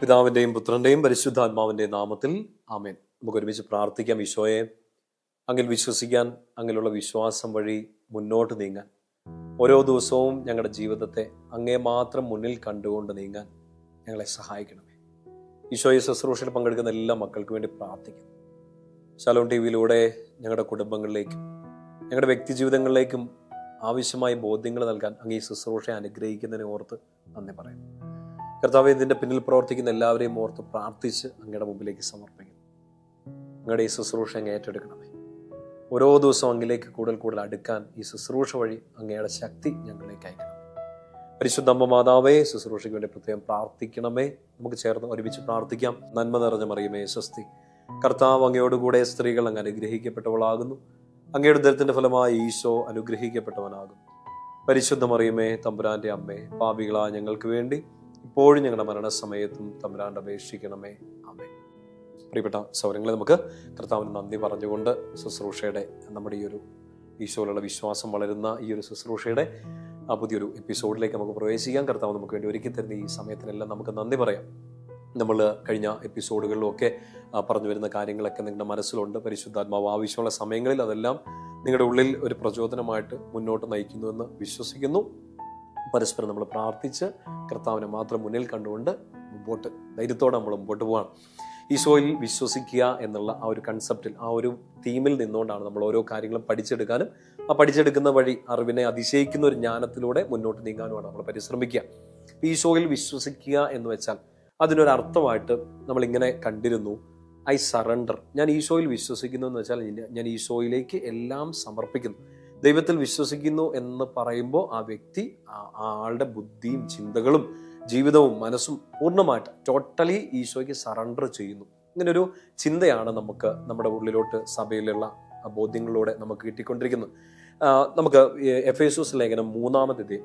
പിതാവിൻ്റെയും പുത്രൻ്റെയും പരിശുദ്ധാത്മാവിൻ്റെയും നാമത്തിൽ ആമേൻ. നമുക്ക് ഒരുമിച്ച് പ്രാർത്ഥിക്കാം. ഈശോയെ, അങ്ങിൽ വിശ്വസിക്കാൻ, അങ്ങിലുള്ള വിശ്വാസം വഴി മുന്നോട്ട് നീങ്ങാൻ, ഓരോ ദിവസവും ഞങ്ങളുടെ ജീവിതത്തെ അങ്ങേ മാത്രം മുന്നിൽ കണ്ടുകൊണ്ട് നീങ്ങാൻ ഞങ്ങളെ സഹായിക്കണമേ. ഈശോയെ, ശുശ്രൂഷയിൽ പങ്കെടുക്കുന്ന എല്ലാ മക്കൾക്ക് വേണ്ടി പ്രാർത്ഥിക്കുന്നു. ശലോം ടി വിയിലൂടെ ഞങ്ങളുടെ കുടുംബങ്ങളിലേക്കും ഞങ്ങളുടെ വ്യക്തി ജീവിതങ്ങളിലേക്കും ആവശ്യമായ ബോധ്യങ്ങൾ നൽകാൻ അങ്ങ് ഈ ശുശ്രൂഷയെ അനുഗ്രഹിക്കുന്നതിനെ ഓർത്ത് നന്ദി പറയുന്നു. കർത്താവേ, ഇതിൻ്റെ പിന്നിൽ പ്രവർത്തിക്കുന്ന എല്ലാവരെയും ഓർത്ത് പ്രാർത്ഥിച്ച് അങ്ങയുടെ മുമ്പിലേക്ക് സമർപ്പിക്കുന്നു. അങ്ങയുടെ ഈ ശുശ്രൂഷ അങ്ങ് ഏറ്റെടുക്കണമേ. ഓരോ ദിവസവും അങ്ങിലേക്ക് കൂടുതൽ കൂടുതൽ അടുക്കാൻ ഈ ശുശ്രൂഷ വഴി അങ്ങയുടെ ശക്തി ഞങ്ങളിലേക്ക് അയക്കണമേ. പരിശുദ്ധ അമ്മ മാതാവേ, ശുശ്രൂഷയ്ക്ക് വേണ്ടി പ്രത്യേകം പ്രാർത്ഥിക്കണമേ. നമുക്ക് ചേർന്ന് ഒരുമിച്ച് പ്രാർത്ഥിക്കാം. നന്മ നിറഞ്ഞ മറിയമേ, സ്വസ്തി. കർത്താവ് അങ്ങയോടുകൂടെ സ്ത്രീകൾ അങ്ങ് അനുഗ്രഹിക്കപ്പെട്ടവളാകുന്നു. അങ്ങയുടെ ഉദരത്തിന്റെ ഫലമായി ഈശോ അനുഗ്രഹിക്കപ്പെട്ടവനാകുന്നു. പരിശുദ്ധ മറിയമേ, തമ്പുരാന്റെ അമ്മേ, പാപികളായ ഞങ്ങൾക്ക് വേണ്ടി ഇപ്പോഴും ഞങ്ങളുടെ മരണസമയത്തും തമ്പുരാന്റെ അപേക്ഷിക്കണമേ. ആമേൻ. പ്രിയപ്പെട്ട സൗരങ്ങളെ, നമുക്ക് കർത്താവിന് നന്ദി പറഞ്ഞുകൊണ്ട് ശുശ്രൂഷയുടെ നമ്മുടെ ഈ ഒരു ഈശോയിലുള്ള വിശ്വാസം വളരുന്ന ഈ ഒരു ശുശ്രൂഷയുടെ പുതിയൊരു എപ്പിസോഡിലേക്ക് നമുക്ക് പ്രവേശിക്കാം. കർത്താവ് നമുക്ക് വേണ്ടി ഒരുക്കി തരുന്ന ഈ സമയത്തിനെല്ലാം നമുക്ക് നന്ദി പറയാം. നമ്മൾ കഴിഞ്ഞ എപ്പിസോഡുകളിലൊക്കെ പറഞ്ഞു വരുന്ന കാര്യങ്ങളൊക്കെ നിങ്ങളുടെ മനസ്സിലുണ്ട്. പരിശുദ്ധാത്മാവ് ആവശ്യമുള്ള സമയങ്ങളിൽ അതെല്ലാം നിങ്ങളുടെ ഉള്ളിൽ ഒരു പ്രചോദനമായിട്ട് മുന്നോട്ട് നയിക്കുന്നുവെന്ന് വിശ്വസിക്കുന്നു. പരസ്പരം നമ്മൾ പ്രാർത്ഥിച്ച് കർത്താവിനെ മാത്രം മുന്നിൽ കണ്ടുകൊണ്ട് മുമ്പോട്ട് ധൈര്യത്തോടെ നമ്മൾ മുമ്പോട്ട് പോവാണ്. ഈശോയിൽ വിശ്വസിക്കുക എന്നുള്ള ആ ഒരു കൺസെപ്റ്റിൽ, ആ ഒരു തീമിൽ നിന്നുകൊണ്ടാണ് നമ്മൾ ഓരോ കാര്യങ്ങളും പഠിച്ചെടുക്കാനും ആ പഠിച്ചെടുക്കുന്ന വഴി അറിവിനെ അതിശയിക്കുന്ന ഒരു ജ്ഞാനത്തിലൂടെ മുന്നോട്ട് നീങ്ങാനുമാണ് നമ്മൾ പരിശ്രമിക്കുക. ഈശോയിൽ വിശ്വസിക്കുക എന്ന് വെച്ചാൽ അതിനൊരർത്ഥമായിട്ട് നമ്മളിങ്ങനെ കണ്ടിരുന്നു, ഐ സറണ്ടർ. ഞാൻ ഈശോയിൽ വിശ്വസിക്കുന്നു എന്ന് വെച്ചാൽ ഞാൻ ഈശോയിലേക്ക് എല്ലാം സമർപ്പിക്കുന്നു. ദൈവത്തിൽ വിശ്വസിക്കുന്നു എന്ന് പറയുമ്പോൾ ആ വ്യക്തി ആളുടെ ബുദ്ധിയും ചിന്തകളും ജീവിതവും മനസ്സും പൂർണ്ണമായിട്ട് ടോട്ടലി ഈശോയ്ക്ക് സറണ്ടർ ചെയ്യുന്നു. ഇങ്ങനൊരു ചിന്തയാണ് നമുക്ക് നമ്മുടെ ഉള്ളിലോട്ട് സഭയിലുള്ള ബോധ്യങ്ങളിലൂടെ നമുക്ക് കിട്ടിക്കൊണ്ടിരിക്കുന്നത്. നമുക്ക് എഫേസോസ് ലേഖനം 3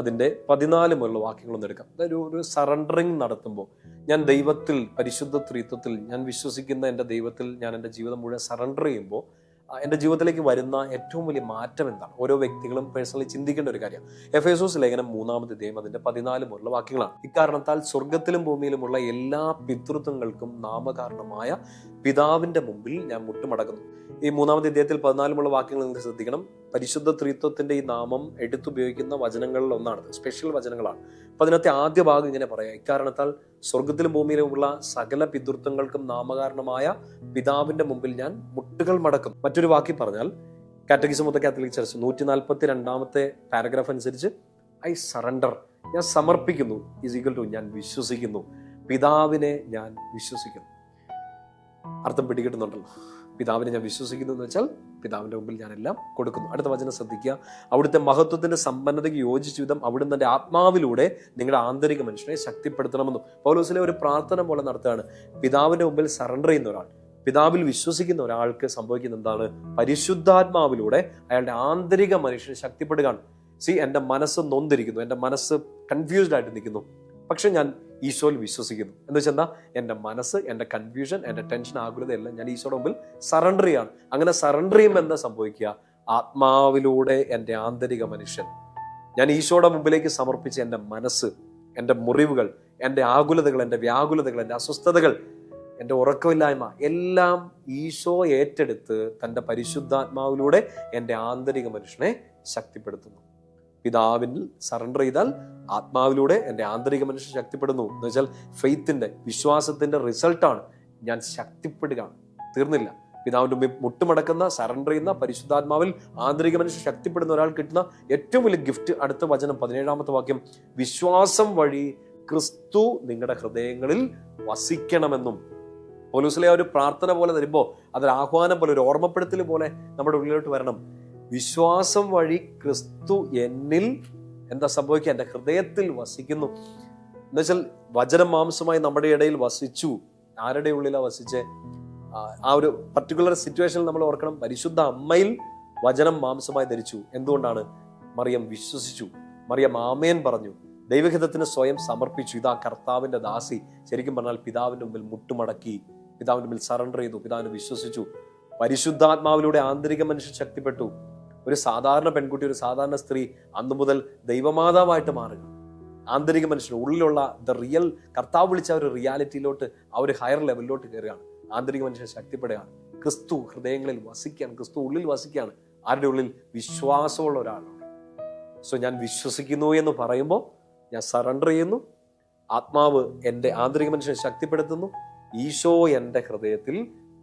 അതിൻ്റെ 14 മുതലുള്ള വാക്യങ്ങളൊന്നും എടുക്കാം. അതായത് ഒരു സറണ്ടറിങ് നടത്തുമ്പോൾ ഞാൻ ദൈവത്തിൽ, പരിശുദ്ധ ത്രിത്വത്തിൽ ഞാൻ വിശ്വസിക്കുന്ന എൻ്റെ ദൈവത്തിൽ ഞാൻ എൻ്റെ ജീവിതം മുഴുവൻ സറണ്ടർ ചെയ്യുമ്പോൾ എൻ്റെ ജീവിതത്തിലേക്ക് വരുന്ന ഏറ്റവും വലിയ മാറ്റം എന്താണ്? ഓരോ വ്യക്തികളും പേഴ്സണലി ചിന്തിക്കേണ്ട ഒരു കാര്യം. എഫേസോസ് ലേഖനം 3 അതിൻ്റെ 14 മുതലുള്ള വാക്യങ്ങളാണ്. ഇക്കാരണത്താൽ സ്വർഗത്തിലും ഭൂമിയിലുമുള്ള എല്ലാ പിതൃത്വങ്ങൾക്കും നാമകാരണമായ പിതാവിന്റെ മുമ്പിൽ ഞാൻ മുട്ടുമടക്കുന്നു. ഈ 3 14 വാക്യങ്ങൾ നിങ്ങൾ ശ്രദ്ധിക്കണം. പരിശുദ്ധ ത്രിത്വത്തിന്റെ ഈ നാമം എടുത്തുപയോഗിക്കുന്ന വചനങ്ങളിൽ ഒന്നാണ്, സ്പെഷ്യൽ വചനങ്ങളാണ്. അപ്പൊ അതിനകത്തെ ആദ്യ ഭാഗം ഇങ്ങനെ പറയാം: ഇക്കാരണത്താൽ സ്വർഗത്തിലും ഭൂമിയിലുമുള്ള സകല പിതൃത്വങ്ങൾക്കും നാമകാരണമായ പിതാവിന്റെ മുമ്പിൽ ഞാൻ മുട്ടുകൾ മടക്കും. മറ്റൊരു വാക്കി പറഞ്ഞാൽ, catechism of the Catholic church 142 paragraph അനുസരിച്ച് ഐ സറണ്ടർ, ഞാൻ സമർപ്പിക്കുന്നു, ഈസ് ഈക്വൽ ടു ഞാൻ വിശ്വസിക്കുന്നു. പിതാവിനെ ഞാൻ വിശ്വസിക്കുന്നു. അർത്ഥം പിടികിട്ടുന്നുണ്ടല്ലോ. പിതാവിനെ ഞാൻ വിശ്വസിക്കുന്നു എന്ന് വെച്ചാൽ പിതാവിന്റെ മുമ്പിൽ ഞാൻ എല്ലാം കൊടുക്കുന്നു. അടുത്ത വചനം ശ്രദ്ധിക്കുക. അവിടുത്തെ മഹത്വത്തിന്റെ സമ്പന്നതയ്ക്ക് യോജിച്ച വിധം അവിടുന്ന് തന്റെ ആത്മാവിലൂടെ നിങ്ങളുടെ ആന്തരിക മനുഷ്യനെ ശക്തിപ്പെടുത്തണമെന്നും പൗലോസിലെ ഒരു പ്രാർത്ഥന പോലെ നടത്തുകയാണ്. പിതാവിന്റെ മുമ്പിൽ സറണ്ടർ ചെയ്യുന്ന ഒരാൾ, പിതാവിൽ വിശ്വസിക്കുന്ന ഒരാൾക്ക് സംഭവിക്കുന്ന എന്താണ്? പരിശുദ്ധാത്മാവിലൂടെ അയാളുടെ ആന്തരിക മനുഷ്യനെ ശക്തിപ്പെടുകയാണ്. എൻ്റെ മനസ്സ് നൊന്തിരിക്കുന്നു, എൻ്റെ മനസ്സ് കൺഫ്യൂസ്ഡ് ആയിട്ട് നിൽക്കുന്നു, പക്ഷെ ഞാൻ ഈശോയിൽ വിശ്വസിക്കുന്നു എന്ന് വെച്ചാൽ എന്താ? എൻ്റെ മനസ്സ്, എൻ്റെ കൺഫ്യൂഷൻ, എൻ്റെ ടെൻഷൻ, ആകുലത എല്ലാം ഞാൻ ഈശോയുടെ മുമ്പിൽ സറണ്ടർ ചെയ്യാണ്. അങ്ങനെ സറണ്ടർ ചെയ്യുമ്പോൾ എന്താ സംഭവിക്കുക? ആത്മാവിലൂടെ എൻ്റെ ആന്തരിക മനുഷ്യൻ, ഞാൻ ഈശോയുടെ മുമ്പിലേക്ക് സമർപ്പിച്ച എൻ്റെ മനസ്സ്, എൻ്റെ മുറിവുകൾ, എൻ്റെ ആകുലതകൾ, എൻ്റെ വ്യാകുലതകൾ, എൻ്റെ അസ്വസ്ഥതകൾ, എൻ്റെ ഉറക്കമില്ലായ്മ എല്ലാം ഈശോ ഏറ്റെടുത്ത് തൻ്റെ പരിശുദ്ധാത്മാവിലൂടെ എൻ്റെ ആന്തരിക മനുഷ്യനെ ശക്തിപ്പെടുത്തുന്നു. പിതാവിൽ സറണ്ടർ ചെയ്താൽ ആത്മാവിലൂടെ എൻ്റെ ആന്തരിക മനുഷ്യൻ ശക്തിപ്പെടുന്നു എന്ന് വെച്ചാൽ ഫെയ്ത്തിന്റെ, വിശ്വാസത്തിന്റെ റിസൾട്ടാണ്. ഞാൻ ശക്തിപ്പെടുകയാണ്, തീർന്നില്ല. പിതാവിന്റെ മുമ്പിൽ മുട്ടുമടക്കുന്ന, സറണ്ടർ ചെയ്യുന്ന, പരിശുദ്ധാത്മാവിൽ ആന്തരിക മനുഷ്യൻ ശക്തിപ്പെടുന്ന ഒരാൾ കിട്ടുന്ന ഏറ്റവും വലിയ ഗിഫ്റ്റ്. അടുത്ത വചനം 17 വാക്യം, വിശ്വാസം വഴി ക്രിസ്തു നിങ്ങളുടെ ഹൃദയങ്ങളിൽ വസിക്കണമെന്നും. പൗലോസിലെ ഒരു പ്രാർത്ഥന പോലെ തരുമ്പോൾ അതൊരു ആഹ്വാനം പോലെ, ഒരു ഓർമ്മപ്പെടുത്തൽ പോലെ നമ്മുടെ ഉള്ളിലോട്ട് വരണം. വിശ്വാസം വഴി ക്രിസ്തു എന്നിൽ എന്താ സംഭവിക്കുക? എൻ്റെ ഹൃദയത്തിൽ വസിക്കുന്നു എന്ന് വെച്ചാൽ വചനം മാംസമായി നമ്മുടെ ഇടയിൽ വസിച്ചു. ആരുടെ ഉള്ളിലാണ് വസിച്ചേ? ആ ഒരു പർട്ടിക്കുലർ സിറ്റുവേഷനിൽ നമ്മൾ ഓർക്കണം, പരിശുദ്ധ അമ്മയിൽ വചനം മാംസമായി ധരിച്ചു. എന്തുകൊണ്ടാണ്? മറിയം വിശ്വസിച്ചു, മറിയം ആമേൻ പറഞ്ഞു, ദൈവഹിതത്തിന് സ്വയം സമർപ്പിച്ചു. ഇതാ കർത്താവിന്റെ ദാസി. ശരിക്കും പറഞ്ഞാൽ പിതാവിന്റെ മുമ്പിൽ മുട്ടുമടക്കി, പിതാവിന്റെ മുമ്പിൽ സറണ്ടർ ചെയ്തു, പിതാവിനെ വിശ്വസിച്ചു. പരിശുദ്ധാത്മാവിലൂടെ ആന്തരിക മനുഷ്യൻ ശക്തിപ്പെട്ടു. ഒരു സാധാരണ പെൺകുട്ടി, ഒരു സാധാരണ സ്ത്രീ അന്നു മുതൽ ദൈവമാതാവായിട്ട് മാറുക. ആന്തരിക മനുഷ്യൻ ഉള്ളിലുള്ള ദ റിയൽ കർത്താവ് വിളിച്ച ഒരു റിയാലിറ്റിയിലോട്ട് ആ ഒരു ഹയർ ലെവലിലോട്ട് കയറുകയാണ്. ആന്തരിക മനുഷ്യൻ ശക്തിപ്പെടുകയാണ്. ക്രിസ്തു ഹൃദയങ്ങളിൽ വസിക്കുകയാണ്, ക്രിസ്തു ഉള്ളിൽ വസിക്കുകയാണ്. ആരുടെ ഉള്ളിൽ? വിശ്വാസമുള്ള ഒരാളാണ്. സോ ഞാൻ വിശ്വസിക്കുന്നു എന്ന് പറയുമ്പോൾ ഞാൻ സറണ്ടർ ചെയ്യുന്നു. ആത്മാവ് എൻ്റെ ആന്തരിക മനുഷ്യനെ ശക്തിപ്പെടുത്തുന്നു. ഈശോ എൻ്റെ ഹൃദയത്തിൽ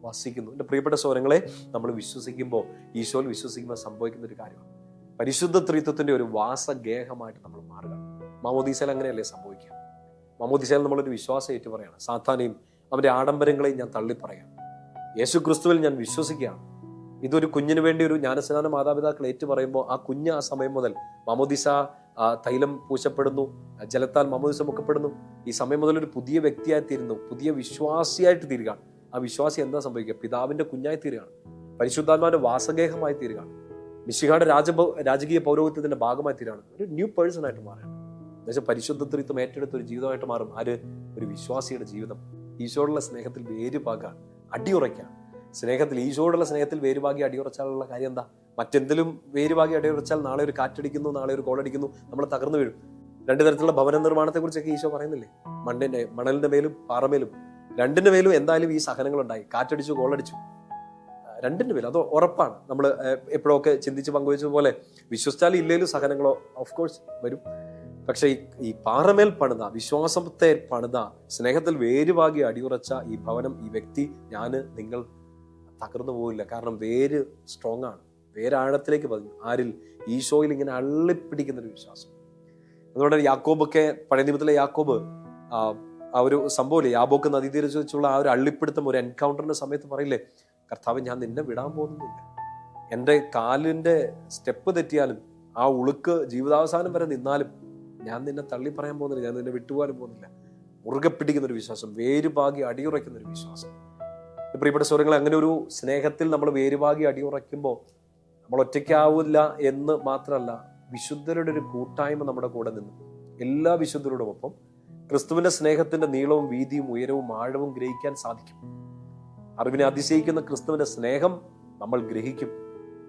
വസിക്കുന്നു. എൻ്റെ പ്രിയപ്പെട്ട സഹോദരങ്ങളെ, നമ്മൾ വിശ്വസിക്കുമ്പോൾ, ഈശോയിൽ വിശ്വസിക്കുമ്പോൾ സംഭവിക്കുന്ന ഒരു കാര്യമാണ് പരിശുദ്ധ ത്രിത്വത്തിന്റെ ഒരു വാസഗേഹമായിട്ട് നമ്മൾ മാറുക. മാമോദീസയിൽ അങ്ങനെയല്ലേ സംഭവിക്കുക? മാമോദീസയിൽ നമ്മളൊരു വിശ്വാസം ഏറ്റു പറയാണ്. സാത്താനെയും അവന്റെ ആഡംബരങ്ങളെയും ഞാൻ തള്ളിപ്പറയാണ്. യേശു ക്രിസ്തുവിൽ ഞാൻ വിശ്വസിക്കുകയാണ്. ഇതൊരു കുഞ്ഞിന് വേണ്ടി ഒരു ജ്ഞാനസ്നാനം മാതാപിതാക്കൾ ഏറ്റു പറയുമ്പോൾ ആ കുഞ്ഞ് ആ സമയം മുതൽ മാമോദീസ തൈലം പൂശപ്പെടുന്നു, ജലത്താൽ മാമോദീസ മുക്കപ്പെടുന്നു. ഈ സമയം മുതൽ ഒരു പുതിയ വ്യക്തിയായി തീരുന്നു, പുതിയ വിശ്വാസിയായിട്ട് തീരുകയാണ്. ആ വിശ്വാസി എന്താ സംഭവിക്കുക? പിതാവിന്റെ കുഞ്ഞായി തീരുകയാണ്, പരിശുദ്ധാത്മാവിന്റെ വാസഗേഹമായി തീരുകയാണ്, മിശിഹായുടെ രാജകീയ പൗരോഹിത്യത്തിന്റെ ഭാഗമായി തീരുകയാണ്, ഒരു ന്യൂ പേഴ്സൺ ആയിട്ട് മാറുകയാണ്. എന്നുവെച്ചാൽ പരിശുദ്ധ ത്രിത്വം ഏറ്റെടുത്ത ഒരു ജീവിതമായിട്ട് മാറും. ആര്? ഒരു വിശ്വാസിയുടെ ജീവിതം. ഈശോടുള്ള സ്നേഹത്തിൽ വേരുപാകാൻ, അടിയുറയ്ക്കാൻ. സ്നേഹത്തിൽ, ഈശോടുള്ള സ്നേഹത്തിൽ വേരുപാകി അടിയുറച്ചാലുള്ള കാര്യം എന്താ? മറ്റെന്തെങ്കിലും വേരുപാകി അടിയുറച്ചാൽ നാളെ ഒരു കാറ്റടിക്കുന്നു, നാളെ ഒരു കോളടിക്കുന്നു, നമ്മൾ തകർന്നു വീഴും. രണ്ടു തരത്തിലുള്ള ഭവന നിർമ്മാണത്തെ കുറിച്ചൊക്കെ ഈശോ പറയുന്നില്ലേ? മണലിന്റെ മേലും പാറമേലും, രണ്ടിന്റെ മേലും എന്തായാലും ഈ സഹനങ്ങളുണ്ടായി. കാറ്റടിച്ചു, കോളടിച്ചു, രണ്ടിന്റെ പേരും അത് ഉറപ്പാണ്. നമ്മൾ എപ്പോഴൊക്കെ ചിന്തിച്ച് പങ്കുവെച്ചതുപോലെ വിശ്വസിച്ചാലും ഇല്ലേലും സഹനങ്ങളോ ഓഫ് കോഴ്സ് വരും. പക്ഷെ ഈ പാറമേൽ പണിത, വിശ്വാസത്തെ പണിത, സ്നേഹത്തിൽ വേരുവാകി അടിയുറച്ച ഈ ഭവനം, ഈ വ്യക്തി, നിങ്ങൾ തകർന്നു പോകില്ല. കാരണം വേര് സ്ട്രോങ് ആണ്, വേരാഴത്തിലേക്ക് പതിഞ്ഞു. ആരിൽ? ഈശോയിൽ ഇങ്ങനെ അള്ളിപ്പിടിക്കുന്ന ഒരു വിശ്വാസം. അതുകൊണ്ട് യാക്കോബൊക്കെ, പഴയ നിയമത്തിലെ യാക്കോബ്, ആ ഒരു സംഭവമില്ലേ, യാബോക്ക് നദീതീരത്ത് വെച്ചുള്ള ആ ഒരു അള്ളിപ്പിടുത്തം, ഒരു എൻകൗണ്ടറിന്റെ സമയത്ത് പറയില്ലേ, കർത്താവ് ഞാൻ നിന്നെ വിടാൻ പോകുന്നില്ല, എൻ്റെ കാലിന്റെ സ്റ്റെപ്പ് തെറ്റിയാലും ആ ഉളുക്ക് ജീവിതാവസാനം വരെ നിന്നാലും ഞാൻ നിന്നെ തള്ളി പറയാൻ പോകുന്നില്ല, ഞാൻ നിന്നെ വിട്ടുപോകാനും പോകുന്നില്ല. മുറുകെ പിടിക്കുന്ന ഒരു വിശ്വാസം, വേരുപാകി അടിയുറയ്ക്കുന്ന ഒരു വിശ്വാസം. പ്രിയപ്പെട്ട സ്വരങ്ങൾ, അങ്ങനെ ഒരു സ്നേഹത്തിൽ നമ്മൾ വേരുപാകി അടിയുറയ്ക്കുമ്പോൾ നമ്മൾ ഒറ്റയ്ക്കാവില്ല എന്ന് മാത്രമല്ല, വിശുദ്ധരുടെ ഒരു കൂട്ടായ്മ നമ്മുടെ കൂടെ നിന്ന് എല്ലാ വിശുദ്ധരോടുമൊപ്പം ക്രിസ്തുവിന്റെ സ്നേഹത്തിന്റെ നീളവും വീതിയും ഉയരവും ആഴവും ഗ്രഹിക്കാൻ സാധിക്കും. അറിവിനെ അതിശയിക്കുന്ന ക്രിസ്തുവിന്റെ സ്നേഹം നമ്മൾ ഗ്രഹിക്കും.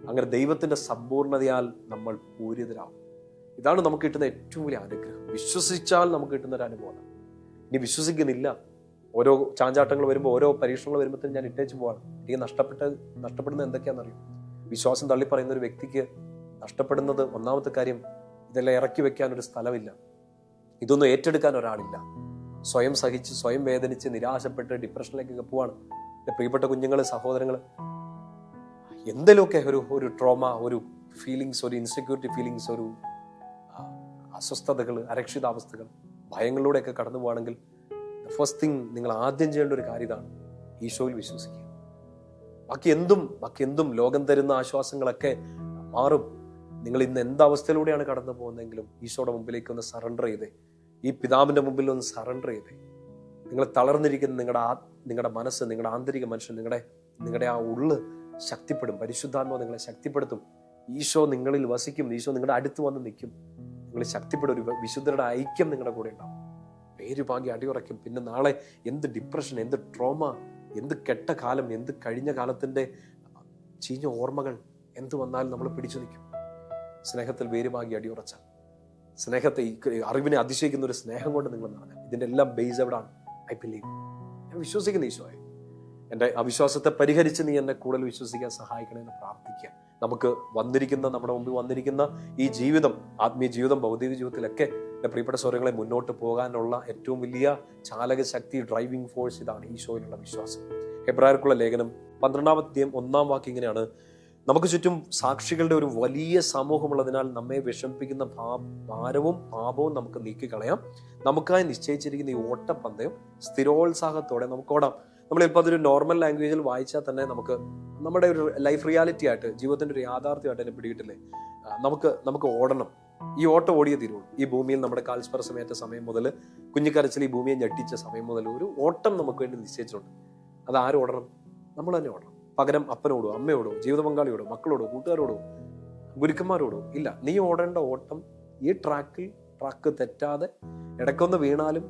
അങ്ങനെ ദൈവത്തിന്റെ സമ്പൂർണതയാൽ നമ്മൾ പൂരിതരാകും. ഇതാണ് നമുക്ക് കിട്ടുന്ന ഏറ്റവും വലിയ അനുഗ്രഹം. വിശ്വസിച്ചാൽ നമുക്ക് കിട്ടുന്ന ഒരു അനുഭവം. ഇനി വിശ്വസിക്കുന്നില്ല, ഓരോ ചാഞ്ചാട്ടങ്ങൾ വരുമ്പോൾ, ഓരോ പരീക്ഷണങ്ങൾ വരുമ്പോഴത്തേക്കും ഞാൻ ഇട്ടേച്ച് പോവാണ്. എനിക്ക് നഷ്ടപ്പെടുന്നത് എന്തൊക്കെയാണെന്നറിയും? വിശ്വാസം തള്ളിപ്പറയുന്ന ഒരു വ്യക്തിക്ക് നഷ്ടപ്പെടുന്നത് ഒന്നാമത്തെ കാര്യം, ഇതെല്ലാം ഇറക്കി വെക്കാൻ ഒരു സ്ഥലമില്ല, ഇതൊന്നും ഏറ്റെടുക്കാൻ ഒരാളില്ല. സ്വയം സഹിച്ച്, സ്വയം വേദനിച്ച്, നിരാശപ്പെട്ട് ഡിപ്രഷനിലേക്കൊക്കെ പോവാണ്. പ്രിയപ്പെട്ട കുഞ്ഞുങ്ങൾ, സഹോദരങ്ങൾ, എന്തെങ്കിലുമൊക്കെ ഒരു ട്രോമ, ഒരു ഫീലിങ്സ്, ഒരു ഇൻസെക്യൂരിറ്റി ഫീലിങ്സ്, ഒരു അസ്വസ്ഥതകൾ, അരക്ഷിതാവസ്ഥകൾ, ഭയങ്ങളിലൂടെയൊക്കെ കടന്നു പോവാണെങ്കിൽ ഫസ്റ്റ് തിങ് നിങ്ങൾ ആദ്യം ചെയ്യേണ്ട ഒരു കാര്യം ഇതാണ്: ഈശോയിൽ വിശ്വസിക്കുക. ബാക്കി എന്തും ലോകം തരുന്ന ആശ്വാസങ്ങളൊക്കെ മാറും. നിങ്ങൾ ഇന്ന് എന്താവസ്ഥയിലൂടെയാണ് കടന്നു പോകുന്നതെങ്കിലും ഈശോയുടെ മുമ്പിലേക്ക് ഒന്ന് സറണ്ടർ ചെയ്തേ, ഈ പിതാവിന്റെ മുമ്പിൽ ഒന്ന് സറണ്ടർ ചെയ്തേ. നിങ്ങൾ തളർന്നിരിക്കുന്ന നിങ്ങളുടെ മനസ്സ്, നിങ്ങളുടെ ആന്തരിക മനുഷ്യൻ, നിങ്ങളുടെ ആ ഉള്ള് ശക്തിപ്പെടും. പരിശുദ്ധാത്മാവ് നിങ്ങളെ ശക്തിപ്പെടുത്തും. ഈശോ നിങ്ങളിൽ വസിക്കും. ഈശോ നിങ്ങളുടെ അടുത്ത് വന്ന് നിൽക്കും. നിങ്ങൾ ശക്തിപ്പെടും. ഒരു വിശുദ്ധരുടെ ഐക്യം നിങ്ങളുടെ കൂടെ ഉണ്ടാവും. പേരുപാകി അടിയുറയ്ക്കും. പിന്നെ നാളെ എന്ത് ഡിപ്രഷൻ, എന്ത് ട്രോമ, എന്ത് കെട്ട കാലം, എന്ത് കഴിഞ്ഞ കാലത്തിന്റെ ചീഞ്ഞ ഓർമ്മകൾ എന്ത് വന്നാലും നമ്മൾ പിടിച്ചു നിൽക്കും. സ്നേഹത്തിൽ വേരുപാകി അടിയുറച്ച, സ്നേഹത്തെ, അറിവിനെ അതിശയിക്കുന്ന ഒരു സ്നേഹം കൊണ്ട് നിങ്ങൾ നടന്നാൽ ഇതിന്റെ എല്ലാം ബേസ് എവിടാണ്? I believe. ഞാൻ വിശ്വസിക്കുന്ന ഈശോയെ, എൻ്റെ അവിശ്വാസത്തെ പരിഹരിച്ച് നീ എന്നെ കൂടുതൽ വിശ്വസിക്കാൻ സഹായിക്കണമെന്ന് പ്രാർത്ഥിക്കുക. നമുക്ക് നമ്മുടെ മുമ്പിൽ വന്നിരിക്കുന്ന ഈ ജീവിതം, ആത്മീയ ജീവിതം, ഭൗതിക ജീവിതത്തിലൊക്കെ എൻ്റെ പ്രിയപ്പെട്ട സ്വരങ്ങളെ മുന്നോട്ട് പോകാനുള്ള ഏറ്റവും വലിയ ചാലക ശക്തി, ഡ്രൈവിംഗ് ഫോഴ്സ് ഇതാണ് ഈശോയിലുള്ള വിശ്വാസം. ഹെബ്രായർക്കുള്ള ലേഖനം 12-ാം അധ്യായം 1-ാം വാക്യം ഇങ്ങനെയാണ്: നമുക്ക് ചുറ്റും സാക്ഷികളുടെ ഒരു വലിയ സമൂഹമുള്ളതിനാൽ നമ്മെ വിഷമിപ്പിക്കുന്ന ഭാരവും പാപവും നമുക്ക് നീക്കിക്കളയാം. നമുക്കായി നിശ്ചയിച്ചിരിക്കുന്ന ഈ ഓട്ടപ്പന്തയം സ്ഥിരോത്സാഹത്തോടെ നമുക്ക് ഓടാം. നമ്മൾ ചിലപ്പോൾ അതൊരു നോർമൽ ലാംഗ്വേജിൽ വായിച്ചാൽ തന്നെ നമുക്ക് നമ്മുടെ ഒരു ലൈഫ് റിയാലിറ്റി ആയിട്ട്, ജീവിതത്തിന്റെ ഒരു യാഥാർത്ഥ്യമായിട്ട് തന്നെ പിടികിട്ടില്ലേ? നമുക്ക് ഓടണം. ഈ ഓട്ടം ഓടിയേ തീരുള്ളൂ. ഈ ഭൂമിയിൽ നമ്മുടെ കാൽസ്പർശമേറ്റ സമയം മുതൽ, കുഞ്ഞിക്കരച്ചിൽ ഈ ഭൂമിയെ ഞെട്ടിച്ച സമയം മുതൽ ഒരു ഓട്ടം നമുക്ക് വേണ്ടി നിശ്ചയിച്ചിട്ടുണ്ട്. അത് ആരും ഓടണം? നമ്മൾ തന്നെ ഓടണം. പകരം അപ്പനോടോ, അമ്മയോടോ, ജീവിത പങ്കാളിയോടോ, മക്കളോടോ, കൂട്ടുകാരോടോ, ഗുരുക്കന്മാരോടോ ഇല്ല. നീ ഓടേണ്ട ഓട്ടം ഈ ട്രാക്ക് തെറ്റാതെ, ഇടയ്ക്കൊന്ന് വീണാലും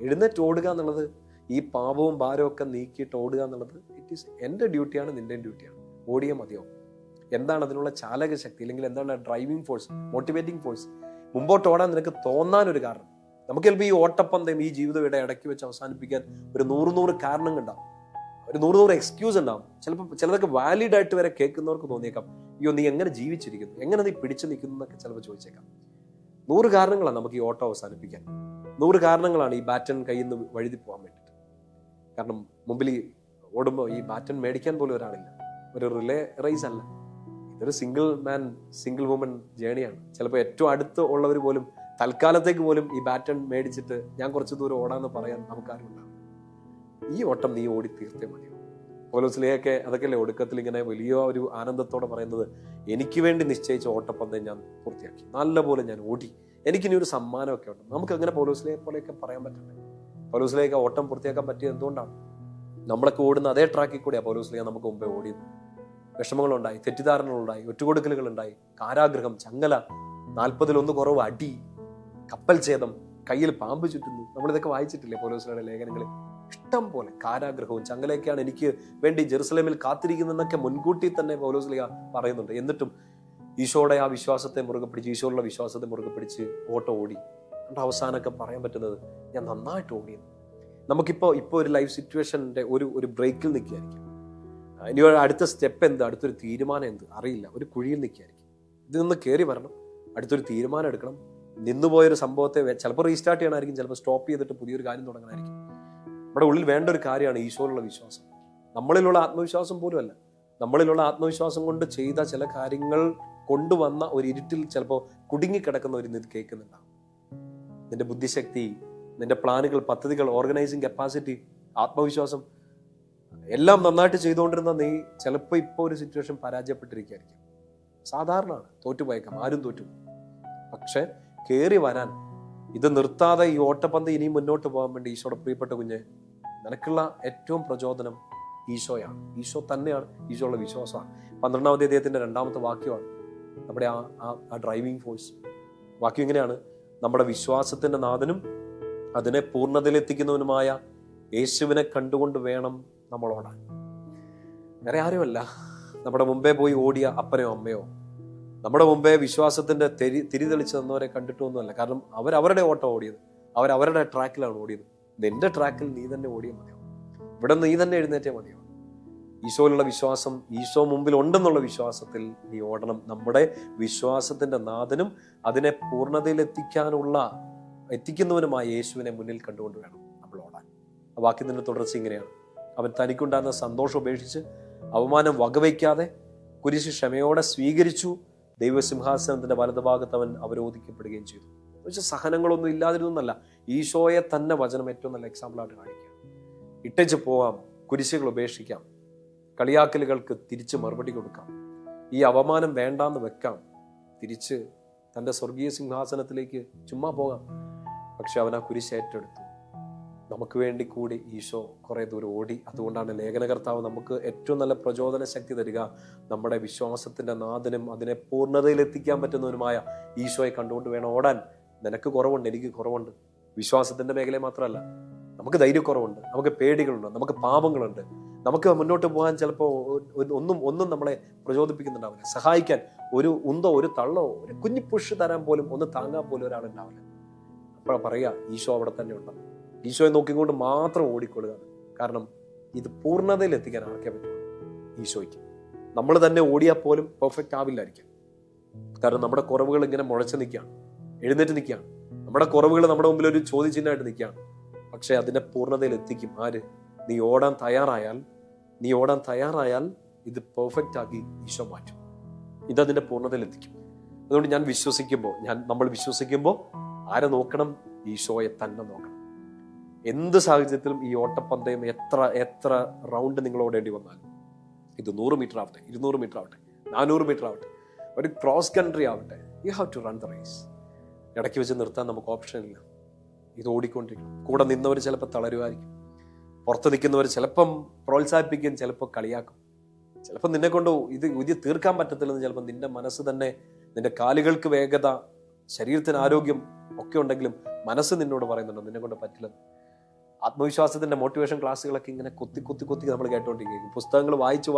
എഴുന്നേറ്റ് ഓടുക എന്നുള്ളത്, ഈ പാപവും ഭാരവും ഒക്കെ നീക്കിയിട്ട് ഓടുക എന്നുള്ളത് ഇറ്റ് ഈസ് എൻ്റെ ഡ്യൂട്ടിയാണ്, നിന്റെ ഡ്യൂട്ടിയാണ്. ഓടിയേ മതിയാവും. എന്താണ് അതിനുള്ള ചാലക ശക്തി, അല്ലെങ്കിൽ എന്താണ് ഡ്രൈവിംഗ് ഫോഴ്സ്, മോട്ടിവേറ്റിംഗ് ഫോഴ്സ്? മുമ്പോട്ട് ഓടാൻ നിനക്ക് തോന്നാനൊരു കാരണം. നമുക്ക് ചിലപ്പോൾ ഈ ഓട്ടപ്പന്തയം, ഈ ജീവിതം ഇവിടെ ഇടയ്ക്ക് വെച്ച് അവസാനിപ്പിക്കാൻ ഒരു 100 കാരണങ്ങൾ ഉണ്ടാവും, ഒരു 100 എക്സ്ക്യൂസ് ഉണ്ടാവും. ചിലതൊക്കെ വാലിഡ് ആയിട്ട് വരെ കേൾക്കുന്നവർക്ക് തോന്നിയേക്കാം, അയ്യോ നീ എങ്ങനെ ജീവിച്ചിരിക്കുന്നു, എങ്ങനെ നീ പിടിച്ചു നിൽക്കുന്നു എന്നൊക്കെ ചിലപ്പോൾ ചോദിച്ചേക്കാം. 100 കാരണങ്ങളാണ് നമുക്ക് ഈ ഓട്ടം അവസാനിപ്പിക്കാൻ. 100 കാരണങ്ങളാണ് ഈ ബാറ്റൺ കയ്യിൽ നിന്ന് വഴുതി പോകാൻ വേണ്ടിയിട്ട്. കാരണം മുമ്പിൽ ഓടുമ്പോൾ ഈ ബാറ്റൺ മേടിക്കാൻ പോലും ഒരാളില്ല. ഒരു റിലേ റേസ് അല്ല, ഇതൊരു സിംഗിൾ മാൻ സിംഗിൾ വുമൺ ജേണിയാണ്. ചിലപ്പോൾ ഏറ്റവും അടുത്ത് ഉള്ളവർ പോലും തൽക്കാലത്തേക്ക് പോലും ഈ ബാറ്റൺ മേടിച്ചിട്ട് ഞാൻ കുറച്ച് ദൂരം ഓടാന്ന് പറയാൻ നമുക്കാരും ഉണ്ടാവും. ഈ ഓട്ടം നീ ഓടി തീർത്തേ മതിയോ. പൗലോസ്ലീഹയൊക്കെ അതൊക്കെയല്ലേ ഒടുക്കത്തിൽ ഇങ്ങനെ വലിയ ഒരു ആനന്ദത്തോടെ പറയുന്നത്, എനിക്ക് വേണ്ടി നിശ്ചയിച്ച ഓട്ടപ്പന്തയം ഞാൻ പൂർത്തിയാക്കി, നല്ലപോലെ ഞാൻ ഓടി, എനിക്കിനി ഒരു സമ്മാനമൊക്കെ ഉണ്ട്. നമുക്ക് അങ്ങനെ പൗലോസ്ലീഹയെ പോലെയൊക്കെ പറയാൻ പറ്റണ്ടേ? പൗലോസ്ലീഹയൊക്കെ ഓട്ടം പൂർത്തിയാക്കാൻ പറ്റിയത് എന്തുകൊണ്ടാണ്? നമ്മളൊക്കെ ഓടുന്ന അതേ ട്രാക്കിൽ കൂടിയാണ് പൗലോസ്ലീഹ നമുക്ക് മുമ്പേ ഓടിയത്. വിഷമങ്ങളുണ്ടായി, തെറ്റിദ്ധാരണകളുണ്ടായി, ഒറ്റുകൊടുക്കലുകളുണ്ടായി, കാരാഗ്രഹം, ചങ്ങല, 40-1 കുറവ്, അടി, കപ്പൽ ഛേദം, കയ്യിൽ പാമ്പ് ചുറ്റുന്നു. നമ്മളിതൊക്കെ വായിച്ചിട്ടില്ലേ പൗലോസ്ലീഹയുടെ ലേഖനങ്ങളിൽ? ഇഷ്ടം പോലെ കാരാഗ്രഹവും ചങ്ങലയൊക്കെയാണ് എനിക്ക് വേണ്ടി ജെറുസലേമിൽ കാത്തിരിക്കുന്നതെന്നൊക്കെ മുൻകൂട്ടി തന്നെ പൗലോസ്ലീഹ പറയുന്നുണ്ട്. എന്നിട്ടും ഈശോയുടെ ആ വിശ്വാസത്തെ മുറുകെ പിടിച്ച്, ഈശോയുള്ള വിശ്വാസത്തെ മുറുകെ പിടിച്ച് ഓട്ടം ഓടി. നമ്മുടെ അവസാനമൊക്കെ പറയാൻ പറ്റുന്നത്, ഞാൻ നന്നായിട്ട് ഓടിയത്. നമുക്കിപ്പോൾ ഒരു ലൈഫ് സിറ്റുവേഷൻ്റെ ഒരു ബ്രേക്കിൽ നിൽക്കുകയായിരിക്കും. ഇനി അടുത്ത സ്റ്റെപ്പ് എന്ത്, അടുത്തൊരു തീരുമാനം എന്ത് അറിയില്ല. ഒരു കുഴിയിൽ നിൽക്കുകയായിരിക്കും. ഇതിൽ നിന്ന് കയറി വരണം, അടുത്തൊരു തീരുമാനം എടുക്കണം. നിന്നുപോയൊരു സംഭവത്തെ ചിലപ്പോൾ റീസ്റ്റാർട്ട് ചെയ്യണമായിരിക്കും, ചിലപ്പോൾ സ്റ്റോപ്പ് ചെയ്തിട്ട് പുതിയൊരു കാര്യം തുടങ്ങാനായിരിക്കും. നമ്മുടെ ഉള്ളിൽ വേണ്ട ഒരു കാര്യമാണ് ഈശോയിലുള്ള വിശ്വാസം. നമ്മളിലുള്ള ആത്മവിശ്വാസം പോലും അല്ല, നമ്മളിലുള്ള ആത്മവിശ്വാസം കൊണ്ട് ചെയ്ത ചില കാര്യങ്ങൾ കൊണ്ടുവന്ന ഒരു ഇരുട്ടിൽ ചിലപ്പോൾ കുടുങ്ങിക്കിടക്കുന്ന ഒരു ഇത് കേൾക്കുന്നുണ്ടാവും. നിന്റെ ബുദ്ധിശക്തി, നിന്റെ പ്ലാനുകൾ, പദ്ധതികൾ, ഓർഗനൈസിങ് കപ്പാസിറ്റി, ആത്മവിശ്വാസം എല്ലാം നന്നായിട്ട് ചെയ്തുകൊണ്ടിരുന്ന നീ ചിലപ്പോൾ ഇപ്പോൾ ഒരു സിറ്റുവേഷൻ പരാജയപ്പെട്ടിരിക്കുകയായിരിക്കും. സാധാരണമാണ്, തോറ്റുപോയേക്കാം, ആരും തോറ്റു. പക്ഷെ കയറി വരാൻ, ഇത് നിർത്താതെ ഈ ഓട്ടപ്പന്ത് ഇനിയും മുന്നോട്ട് പോകാൻ വേണ്ടി ഈശോയുടെ പ്രിയപ്പെട്ട കുഞ്ഞ്, നിനക്കുള്ള ഏറ്റവും പ്രചോദനം ഈശോയാണ്. ഈശോ തന്നെയാണ്, ഈശോയുള്ള വിശ്വാസമാണ്. 12-ാമത്തെ അധ്യായത്തിന്റെ 2-ാമത്തെ വാക്യമാണ് നമ്മുടെ ആ ഡ്രൈവിംഗ് ഫോഴ്സ്. വാക്യം ഇങ്ങനെയാണ്: നമ്മുടെ വിശ്വാസത്തിന്റെ നാഥനും അതിനെ പൂർണ്ണതയിലെത്തിക്കുന്നവനുമായ യേശുവിനെ കണ്ടുകൊണ്ട് വേണം നമ്മൾ ഓടാൻ. വേറെ ആരുമല്ല, നമ്മുടെ മുമ്പേ പോയി ഓടിയ അപ്പനോ അമ്മയോ, നമ്മുടെ മുമ്പേ വിശ്വാസത്തിന്റെ തിരിതെളിച്ച് തന്നവരെ കണ്ടിട്ടൊന്നുമല്ല. കാരണം അവരവരുടെ ഓട്ടം ഓടിയത്, അവരവരുടെ ട്രാക്കിലാണ് ഓടിയത്. നിന്റെ ട്രാക്കിൽ നീ തന്നെ ഓടിയാൽ മതിയോ, ഇവിടെ നീ തന്നെ എഴുന്നേറ്റേ മതിയോ. ഈശോയിലുള്ള വിശ്വാസം, ഈശോ മുമ്പിൽ ഉണ്ടെന്നുള്ള വിശ്വാസത്തിൽ നീ ഓടണം. നമ്മുടെ വിശ്വാസത്തിന്റെ നാഥനും അതിനെ എത്തിക്കുന്നവനുമായ യേശുവിനെ മുന്നിൽ കണ്ടുകൊണ്ട് വേണം നമ്മൾ ഓടാൻ. ആ വാക്യത്തിന്റെ തുടർച്ച ഇങ്ങനെയാണ്: അവൻ തനിക്കുണ്ടാകുന്ന സന്തോഷം ഉപേക്ഷിച്ച് അവമാനം വകവയ്ക്കാതെ കുരിശ് ക്ഷമയോടെ സ്വീകരിച്ചു, ദൈവസിംഹാസനത്തിന്റെ വലതുഭാഗത്ത് അവൻ അവരോധിക്കപ്പെടുകയും ചെയ്തു. എന്നുവെച്ചാൽ സഹനങ്ങളൊന്നും ഇല്ലാതിരുന്നല്ല, ഈശോയെ തന്നെ വചനം ഏറ്റവും നല്ല എക്സാമ്പിളായിട്ട് കാണിക്കുക. ഇട്ടേച്ച് പോവാം, കുരിശുകൾ ഉപേക്ഷിക്കാം, കളിയാക്കലുകൾക്ക് തിരിച്ച് മറുപടി കൊടുക്കാം, ഈ അവമാനം വേണ്ടാന്ന് വെക്കാം, തിരിച്ച് തൻ്റെ സ്വർഗീയ സിംഹാസനത്തിലേക്ക് ചുമ്മാ പോകാം. പക്ഷെ അവൻ ആ കുരിശ് ഏറ്റെടുത്തു. നമുക്ക് വേണ്ടി കൂടി ഈശോ കുറെ ദൂരം ഓടി. അതുകൊണ്ടാണ് ലേഖനകർത്താവ് നമുക്ക് ഏറ്റവും നല്ല പ്രചോദന ശക്തി തരിക. നമ്മുടെ വിശ്വാസത്തിന്റെ നാഥനും അതിനെ പൂർണ്ണതയിലെത്തിക്കാൻ പറ്റുന്നവനുമായ ഈശോയെ കണ്ടുകൊണ്ട് വേണം ഓടാൻ. നിനക്ക് കുറവുണ്ട്, എനിക്ക് കുറവുണ്ട്. വിശ്വാസത്തിന്റെ മേഖലയിൽ മാത്രമല്ല, നമുക്ക് ധൈര്യക്കുറവുണ്ട്, നമുക്ക് പേടികളുണ്ട്, നമുക്ക് പാപങ്ങളുണ്ട്. നമുക്ക് മുന്നോട്ട് പോകാൻ ചിലപ്പോൾ ഒന്നും നമ്മളെ പ്രചോദിപ്പിക്കുന്നുണ്ടാവില്ല. സഹായിക്കാൻ ഒരു ഉന്തോ ഒരു തള്ളോ ഒരു കുഞ്ഞു പുഷ് തരാൻ പോലും, ഒന്ന് താങ്ങാൻ പോലും ഒരാളുണ്ടാവില്ല. അപ്പോൾ പറയാ ഈശോ അവിടെ തന്നെ ഉണ്ട്. ഈശോയെ നോക്കിക്കൊണ്ട് മാത്രം ഓടിക്കൊള്ളുക. കാരണം ഇത് പൂർണ്ണതയിൽ എത്തിക്കാൻ ആർക്കേ പറ്റുള്ളൂ? ഈശോയ്ക്ക്. നമ്മൾ തന്നെ ഓടിയാൽ പോലും പെർഫെക്റ്റ് ആവില്ലായിരിക്കും. കാരണം നമ്മുടെ കുറവുകൾ ഇങ്ങനെ മുളച്ച് നിൽക്കുകയാണ്, എഴുന്നേറ്റ് നിൽക്കുകയാണ്. നമ്മുടെ കുറവുകൾ നമ്മുടെ മുമ്പിൽ ഒരു ചോദ്യചിഹ്നമായിട്ട് നിൽക്കുകയാണ്. പക്ഷെ അതിനെ പൂർണ്ണതയിൽ എത്തിക്കും ആര്? നീ ഓടാൻ തയ്യാറായാൽ ഇത് പെർഫെക്റ്റ് ആക്കി ഈശോ മാറ്റും. ഇതതിന്റെ പൂർണ്ണതയിൽ എത്തിക്കും. അതുകൊണ്ട് നമ്മൾ വിശ്വസിക്കുമ്പോൾ ആരെ നോക്കണം? ഈശോയെ തന്നെ നോക്കണം. എന്ത് സാഹചര്യത്തിലും ഈ ഓട്ടപ്പന്തയം എത്ര റൗണ്ട് നിങ്ങൾ ഓടേണ്ടി വന്നാലും, ഇത് 100 മീറ്റർ ആവട്ടെ, 200 മീറ്റർ ആവട്ടെ, 400 മീറ്റർ ആവട്ടെ, ഒരു ക്രോസ് കൺട്രി ആവട്ടെ, you have to run the race. ഇടയ്ക്ക് വെച്ച് നിർത്താൻ നമുക്ക് ഓപ്ഷൻ ഇല്ല. ഇത് ഓടിക്കൊണ്ടിരിക്കും. കൂടെ നിന്നവർ ചിലപ്പോൾ തളരുമായിരിക്കും, പുറത്ത് നിൽക്കുന്നവർ ചിലപ്പം പ്രോത്സാഹിപ്പിക്കും, ചിലപ്പോൾ കളിയാക്കും, ചിലപ്പോൾ നിന്നെ കൊണ്ട് ഇത് തീർക്കാൻ പറ്റത്തില്ലെന്ന് ചിലപ്പോൾ നിന്റെ മനസ്സ് തന്നെ, നിന്റെ കാലുകൾക്ക് വേഗത, ശരീരത്തിന് ആരോഗ്യം ഒക്കെ ഉണ്ടെങ്കിലും മനസ്സ് നിന്നോട് പറയുന്നുണ്ടോ നിന്നെ കൊണ്ട് പറ്റില്ലെന്ന്. ആത്മവിശ്വാസത്തിന്റെ മോട്ടിവേഷൻ ക്ലാസ്സുകളൊക്കെ ഇങ്ങനെ കൊത്തി നമ്മൾ കേട്ടോണ്ടിരിക്കും. പുസ്തകങ്ങൾ വായിച്ച്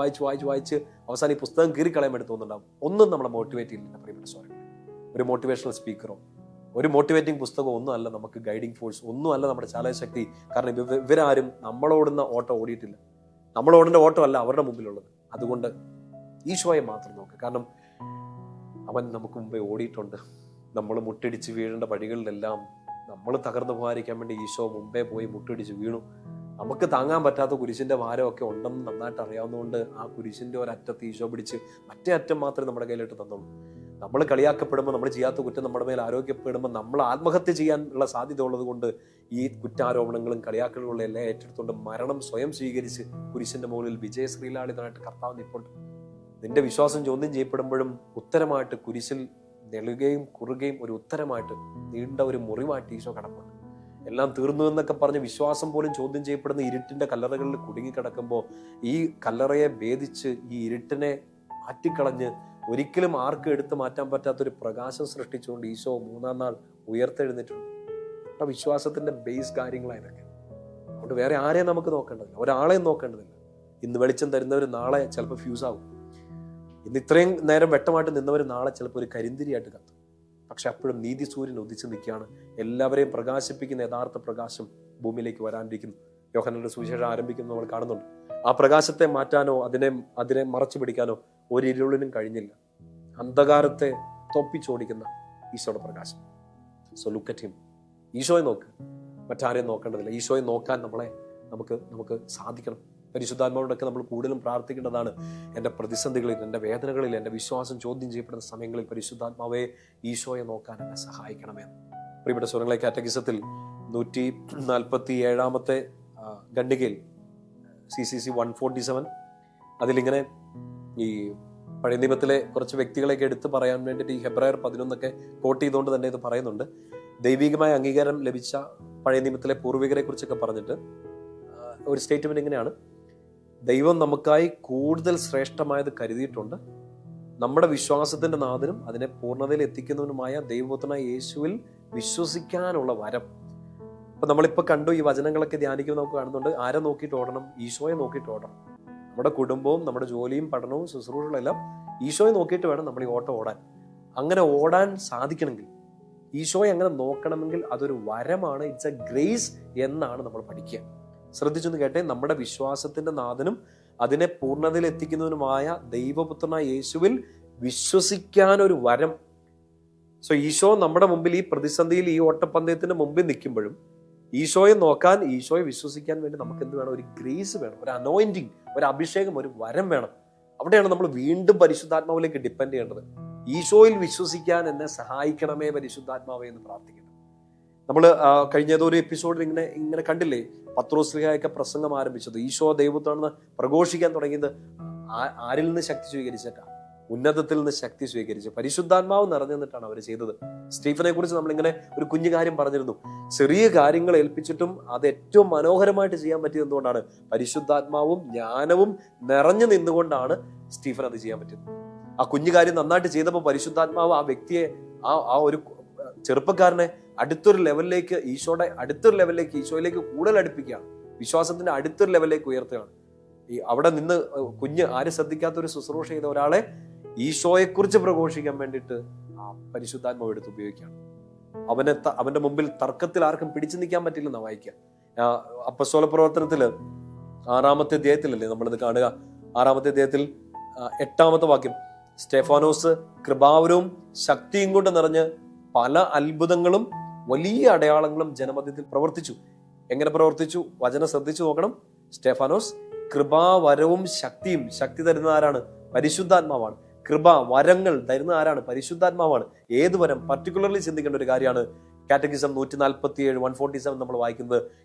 അവസാനം ഈ പുസ്തകം കീറിക്കളയാൻ വേണ്ടി തോന്നുന്നുണ്ടാവും. ഒന്നും നമ്മളെ മോട്ടിവേറ്റ് ചെയ്യില്ല. പ്രിയപ്പെട്ട സോറി, ഒരു മോട്ടിവേഷണൽ സ്പീക്കറോ ഒരു മോട്ടിവേറ്റിംഗ് പുസ്തകം ഒന്നും അല്ല നമുക്ക് ഗൈഡിങ് ഫോഴ്സ്, ഒന്നും അല്ല നമ്മുടെ ചാലകശക്തി. കാരണം ഇവരാരും നമ്മളോടുന്ന ഓട്ടം ഓടിയിട്ടില്ല. നമ്മളോടേണ്ട ഓട്ടം അല്ല അവരുടെ മുമ്പിലുള്ളത്. അതുകൊണ്ട് ഈശോയെ മാത്രം നോക്കുക. കാരണം അവൻ നമുക്ക് മുമ്പേ ഓടിയിട്ടുണ്ട്. നമ്മൾ മുട്ടിടിച്ച് വീഴേണ്ട വഴികളിലെല്ലാം നമ്മൾ തകർന്നു പോകാതിരിക്കാൻ വേണ്ടി ഈശോ മുമ്പേ പോയി മുട്ടിടിച്ച് വീണു. നമുക്ക് താങ്ങാൻ പറ്റാത്ത കുരിശിന്റെ ഭാരമൊക്കെ ഉണ്ടെന്ന് നന്നായിട്ട് അറിയാവുന്നതുകൊണ്ട് ആ കുരിശിന്റെ ഒരറ്റത്ത് ഈശോ പിടിച്ച് മറ്റേ അറ്റം മാത്രമേ നമ്മുടെ കയ്യിലിട്ട് തന്നുള്ളൂ. നമ്മൾ കളിയാക്കപ്പെടുമ്പോൾ, നമ്മൾ ചെയ്യാത്ത കുറ്റം നമ്മുടെ മേൽ ആരോഗ്യപ്പെടുമ്പോൾ നമ്മൾ ആത്മഹത്യ ചെയ്യാനുള്ള സാധ്യത ഉള്ളത് കൊണ്ട് ഈ കുറ്റാരോപണങ്ങളും കളിയാക്കലുകളും എല്ലാം ഏറ്റെടുത്തുകൊണ്ട് മരണം സ്വയം സ്വീകരിച്ച് കുരിശിന്റെ മുകളിൽ വിജയശ്രീലാളിതനായിട്ട് കർത്താവ് നിൽപ്പുണ്ട്. നിന്റെ വിശ്വാസം ചോദ്യം ചെയ്യപ്പെടുമ്പോഴും ഉത്തരമായിട്ട് കുരിശിൽ നെളുകയും കുറുകയും ഒരു ഉത്തരമായിട്ട് നീണ്ട ഒരു മുറിവായിട്ട് ഈശോ കിടപ്പുണ്ട്. എല്ലാം തീർന്നു എന്നൊക്കെ പറഞ്ഞ് വിശ്വാസം പോലും ചോദ്യം ചെയ്യപ്പെടുന്ന ഇരുട്ടിന്റെ കല്ലറകളിൽ കുടുങ്ങിക്കിടക്കുമ്പോൾ ഈ കല്ലറയെ ഭേദിച്ച് ഈ ഇരുട്ടിനെ മാറ്റിക്കളഞ്ഞ് ഒരിക്കലും ആർക്കും എടുത്തു മാറ്റാൻ പറ്റാത്തൊരു പ്രകാശം സൃഷ്ടിച്ചുകൊണ്ട് ഈശോ മൂന്നാം നാൾ ഉയർത്തെഴുന്നിട്ടുണ്ട്. ആ വിശ്വാസത്തിന്റെ ബേസ് കാര്യങ്ങളായതൊക്കെ. അതുകൊണ്ട് വേറെ ആരെയും നമുക്ക് നോക്കേണ്ടതില്ല, ഒരാളെയും നോക്കേണ്ടതില്ല. ഇന്ന് വെളിച്ചം തരുന്നവർ നാളെ ചിലപ്പോൾ ഫ്യൂസ് ആവും. ഇന്ന് ഇത്രയും നേരം വെട്ടമായിട്ട് നിന്നവർ നാളെ ചിലപ്പോൾ ഒരു കരിന്തിരിയായിട്ട് കത്തും. പക്ഷെ അപ്പോഴും നീതി സൂര്യൻ ഉദിച്ചു നിൽക്കുകയാണ്. എല്ലാവരെയും പ്രകാശിപ്പിക്കുന്ന യഥാർത്ഥ പ്രകാശം ഭൂമിയിലേക്ക് വരാനിരിക്കുന്നു. യോഹന്നാന്റെ സുവിശേഷം ആരംഭിക്കുന്നത് നമ്മൾ കാണുന്നുണ്ട്. ആ പ്രകാശത്തെ മാറ്റാനോ അതിനെ മറച്ചു പിടിക്കാനോ ഒരിരുളിനും കഴിഞ്ഞില്ല. അന്ധകാരത്തെ തൊപ്പിച്ചോടിക്കുന്ന ഈശോയുടെ പ്രകാശം. So look at him. ഈശോയെ നോക്ക്, മറ്റാരെയും നോക്കേണ്ടതില്ല. ഈശോയെ നോക്കാൻ നമുക്ക് സാധിക്കണം. പരിശുദ്ധാത്മാവോടൊക്കെ നമ്മൾ കൂടുതലും പ്രാർത്ഥിക്കേണ്ടതാണ്. എൻ്റെ പ്രതിസന്ധികളിൽ, എൻ്റെ വേദനകളിൽ, എൻ്റെ വിശ്വാസം ചോദ്യം ചെയ്യപ്പെടുന്ന സമയങ്ങളിൽ പരിശുദ്ധാത്മാവെ ഈശോയെ നോക്കാൻ എന്നെ സഹായിക്കണമേ. പ്രിയപ്പെട്ട സ്വരങ്ങളെ, കാറ്റഗിസത്തിൽ 147 ഖണ്ഡികയിൽ CCC 147 അതിലിങ്ങനെ ഈ പഴയ നിയമത്തിലെ കുറച്ച് വ്യക്തികളെയൊക്കെ എടുത്ത് പറയാൻ വേണ്ടിയിട്ട് ഈ ഹെബ്രായർ 11 കോട്ട് ചെയ്തുകൊണ്ട് തന്നെ ഇത് പറയുന്നുണ്ട്. ദൈവികമായ അംഗീകാരം ലഭിച്ച പഴയ നിയമത്തിലെ പൂർവികരെ കുറിച്ചൊക്കെ പറഞ്ഞിട്ട് ഒരു സ്റ്റേറ്റ്മെന്റ് ഇങ്ങനെയാണ്: ദൈവം നമുക്കായി കൂടുതൽ ശ്രേഷ്ഠമായത് കരുതിയിട്ടുണ്ട്. നമ്മുടെ വിശ്വാസത്തിന്റെ നാഥനും അതിനെ പൂർണ്ണതയിൽ എത്തിക്കുന്നവനുമായ ദൈവപുത്രനായ യേശുവിൽ വിശ്വസിക്കാനുള്ള വരം. അപ്പൊ നമ്മളിപ്പോ കണ്ടു, ഈ വചനങ്ങളൊക്കെ ധ്യാനിക്കുമ്പോൾ നമുക്ക് കാണുന്നുണ്ട്, ആരെ നോക്കിയിട്ട് ഓടണം? ഈശോയെ നോക്കിയിട്ട് ഓടണം. നമ്മുടെ കുടുംബവും നമ്മുടെ ജോലിയും പഠനവും ശുശ്രൂഷകളും എല്ലാം ഈശോയെ നോക്കിയിട്ട് വേണം നമ്മൾ ഈ ഓട്ടം ഓടാൻ. അങ്ങനെ ഓടാൻ സാധിക്കണമെങ്കിൽ, ഈശോയെ അങ്ങനെ നോക്കണമെങ്കിൽ അതൊരു വരമാണ്. ഇറ്റ്സ് എ ഗ്രേസ് എന്നാണ് നമ്മൾ പഠിക്കുക. ശ്രദ്ധിച്ചൊന്ന് കേട്ടെ, നമ്മുടെ വിശ്വാസത്തിന്റെ നാഥനും അതിനെ പൂർണ്ണതയിൽ എത്തിക്കുന്നതിനുമായ ദൈവപുത്രനായ യേശുവിൽ വിശ്വസിക്കാനൊരു വരം. സോ ഈശോ നമ്മുടെ മുമ്പിൽ ഈ പ്രതിസന്ധിയിൽ, ഈ ഓട്ടപ്പന്തയത്തിന് മുമ്പിൽ നിൽക്കുമ്പോഴും ഈശോയെ നോക്കാൻ, ഈശോയെ വിശ്വസിക്കാൻ വേണ്ടി നമുക്ക് എന്ത് വേണം? ഒരു ഗ്രേസ് വേണം, ഒരു അനോയിന്റിങ്, ഒരു അഭിഷേകം, ഒരു വരം വേണം. അവിടെയാണ് നമ്മൾ വീണ്ടും പരിശുദ്ധാത്മാവിലേക്ക് ഡിപ്പെൻഡ് ചെയ്യേണ്ടത്. ഈശോയിൽ വിശ്വസിക്കാൻ എന്നെ സഹായിക്കണമേ പരിശുദ്ധാത്മാവേ എന്ന് പ്രാർത്ഥിക്കണം. നമ്മൾ കഴിഞ്ഞ ഏതോ ഒരു എപ്പിസോഡിൽ ഇങ്ങനെ കണ്ടില്ലേ, പത്രോസ്ലിഹായൊക്കെ പ്രസംഗം ആരംഭിച്ചത് ഈശോ ദൈവത്താണെന്ന് പ്രഘോഷിക്കാൻ തുടങ്ങിയത് ആരിൽ നിന്ന് ശക്തി സ്വീകരിച്ചിട്ടാ? ഉന്നതത്തിൽ നിന്ന് ശക്തി സ്വീകരിച്ച് പരിശുദ്ധാത്മാവ് നിറഞ്ഞു നിന്നിട്ടാണ് അവർ ചെയ്തത്. സ്റ്റീഫനെ കുറിച്ച് നമ്മളിങ്ങനെ ഒരു കുഞ്ഞു കാര്യം പറഞ്ഞിരുന്നു. ചെറിയ കാര്യങ്ങൾ ഏൽപ്പിച്ചിട്ടും അത് ഏറ്റവും മനോഹരമായിട്ട് ചെയ്യാൻ പറ്റിയത് എന്തുകൊണ്ടാണ്? പരിശുദ്ധാത്മാവും ജ്ഞാനവും നിറഞ്ഞു നിന്നുകൊണ്ടാണ് സ്റ്റീഫൻ അത് ചെയ്യാൻ പറ്റിയത്. ആ കുഞ്ഞു കാര്യം നന്നായിട്ട് ചെയ്തപ്പോൾ പരിശുദ്ധാത്മാവ് ആ വ്യക്തിയെ, ആ ഒരു ചെറുപ്പക്കാരനെ അടുത്തൊരു ലെവലിലേക്ക്, ഈശോയിലേക്ക് കൂടുതൽ അടുപ്പിക്കുകയാണ്. വിശ്വാസത്തിന്റെ അടുത്തൊരു ലെവലിലേക്ക് ഉയർത്തുകയാണ്. അവിടെ നിന്ന് കുഞ്ഞ് ആരും ശ്രദ്ധിക്കാത്ത ഒരു ശുശ്രൂഷ ചെയ്ത ഒരാളെ ഈശോയെക്കുറിച്ച് പ്രഘോഷിക്കാൻ വേണ്ടിയിട്ട് ആ പരിശുദ്ധാത്മാവ് എടുത്ത് ഉപയോഗിക്കുകയാണ്. അവന്റെ മുമ്പിൽ തർക്കത്തിൽ ആർക്കും പിടിച്ചു നിൽക്കാൻ പറ്റില്ലെന്നാ വായിക്കുക. അപ്പസ്തോല പ്രവർത്തനത്തില് 6-ാമത്തെ അധ്യായത്തിലല്ലേ നമ്മളിത് കാണുക. 6-ാമത്തെ അധ്യായത്തിൽ 8-ാമത്തെ വാക്യം: സ്റ്റെഫാനോസ് കൃപാവരവും ശക്തിയും കൊണ്ട് നിറഞ്ഞ് പല അത്ഭുതങ്ങളും വലിയ അടയാളങ്ങളും ജനമധ്യത്തിൽ പ്രവർത്തിച്ചു. എങ്ങനെ പ്രവർത്തിച്ചു? വചനം ശ്രദ്ധിച്ചു നോക്കണം. സ്റ്റെഫാനോസ് കൃപാവരവും ശക്തിയും, ശക്തി തരുന്ന ആരാണ്? പരിശുദ്ധാത്മാവാണ്. കൃപ വരങ്ങൾ തരുന്ന ആരാണ്? പരിശുദ്ധാത്മാവാണ്. ഏത് വരം? പർട്ടിക്കുലർലി ചിന്തിക്കേണ്ട ഒരു കാര്യമാണ്. കാറ്റഗിസം 147 147 നമ്മൾ വായിക്കുന്നത്